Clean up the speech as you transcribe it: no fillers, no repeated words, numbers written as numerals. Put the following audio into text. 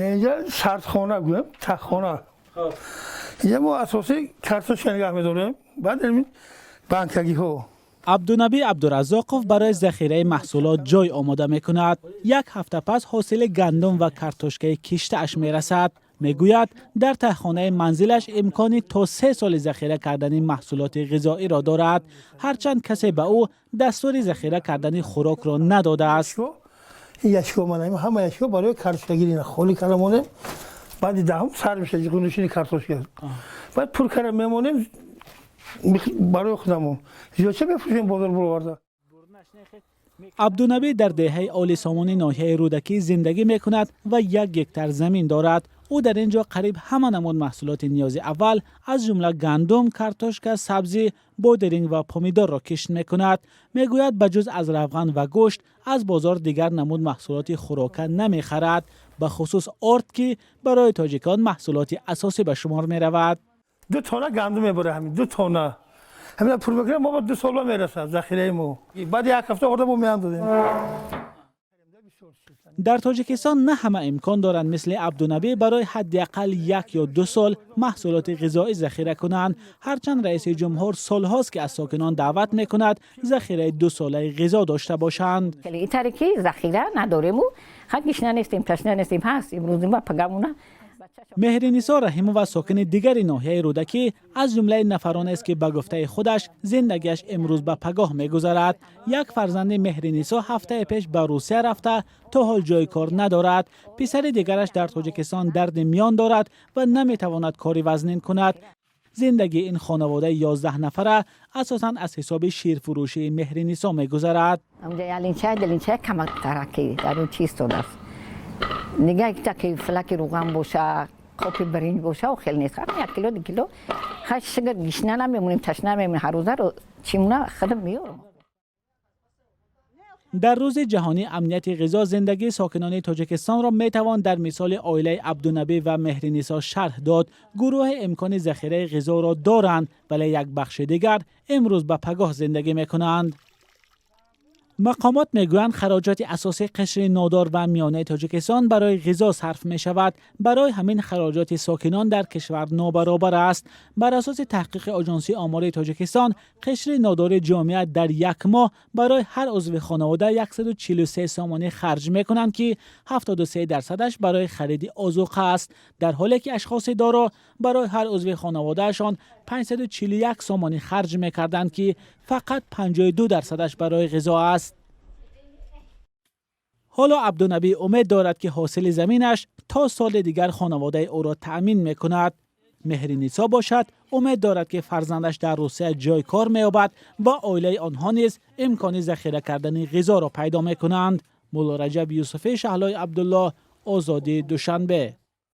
اینجا سردخانه گویم تخخانه. اینجا ما اساسی کارتوش نگاه می‌داریم. بعد این بانکگی ها. عبدالنبی عبدالرزاقوف برای ذخیره محصولات جای آماده می کند. یک هفته پس حاصل گندم و کارتوشکه کشته اش می رسد. می گوید در تهخانه منزلش امکانی تا 3 سال ذخیره کردن محصولات غذایی را دارد، هرچند کسی به او دستور ذخیره کردن خوراک را نداده است. این یشکو منیم همه یشکو برای کارتوشگیری نه خالی کردمونه. بعد دهم سر میشه جگونشینی کارتوشگر. بعد پر کردم میمونیم برای خودمون. چه بفروشیم بازار برآورده. عبدالنبی در دهه آل سامانی ناحیه رودکی زندگی می کند و 1 هکتار زمین دارد. او در اینجا قریب همه نمود محصولات نیاز اول از جمله گندم، کارتوشک، سبزی، بودرینگ و پامیدار را کشت می کند. می گوید بجز از روغن و گوشت از بازار دیگر نمود محصولات خوراکه نمی خرد، به خصوص آرد که برای تاجیکان محصولات اساسی به شمار می رود. 2 تانه گندم میبره همین 2 تانه. همین پر بکنیم ما 2 سال میرسه ذخیره مو. بعد 1 هفته آورده ما میام دادیم. در تاجیکستان نه همه امکان دارند مثل عبدالنبی برای حداقل 1 یا 2 سال محصولات غذایی ذخیره کنند، هرچند رئیس جمهور سالهاست که از ساکنان دعوت میکند ذخیره 2 ساله غذا داشته باشند. این طریقی ذخیره نداریم و خودش نیستیم تشنه نیستیم هست امروز ما پگمونه. مهرنسا رحیمووا ساکن دیگر ناحیه رودکی از جمله نفران است که به گفته خودش زندگیش امروز به پگاه می‌گذرد. یک فرزند مهرنسا هفته پیش به روسیه رفته تا حال جای کار ندارد. پسر دیگرش در تاجیکستان درد میان دارد و نمیتواند کاری وزنین کند. زندگی این خانواده 11 نفره اساساً از حساب شیرفروشی مهرنسا می‌گذرد. اونجا دلینچه کم ترکی در اون چیز تو دست. نگاه که فلک روغن باشه، کاپی برنج باشه و خیلی نیست. 1 کیلو 2 کیلو. خاش شگر گشنه نمیمونیم تشنه نمیمونیم هر روزه رو چیمونه خودم میارم. در روز جهانی امنیت غذا زندگی ساکنان تاجیکستان را میتوان در مثال عائله عبدالنبی و مهرنسا شرح داد. گروه امکان ذخیره غذا را دارند ولی یک بخش دیگر امروز به پگاه زندگی میکنند. مقامات میگویند خراجات اساسی قشر نادار و میانه تاجیکستان برای غذا صرف می شود. برای همین خراجات ساکنان در کشور نابرابر است. بر اساس تحقیق آژانسی آمار تاجیکستان، قشر نادار جامعه در 1 ماه برای هر عضو خانواده 143 سامانه خرج می کنند که 73% برای خرید آذوقه است، در حالی که اشخاص دارا برای هر عضو خانوادهشان 541 سامانه خرج می کردند که فقط 52% برای غذا است. حالا عبدالنبی امید دارد که حاصل زمینش تا سال دیگر خانواده او را تأمین می کند. مهرنسا باشد امید دارد که فرزندش در روسیه جای کار می یابد و عائله آنها نیز امکان ذخیره کردن غذا را پیدا می کنند. مولا رجب یوسفی، شهلای عبدالله، آزادی دوشنبه.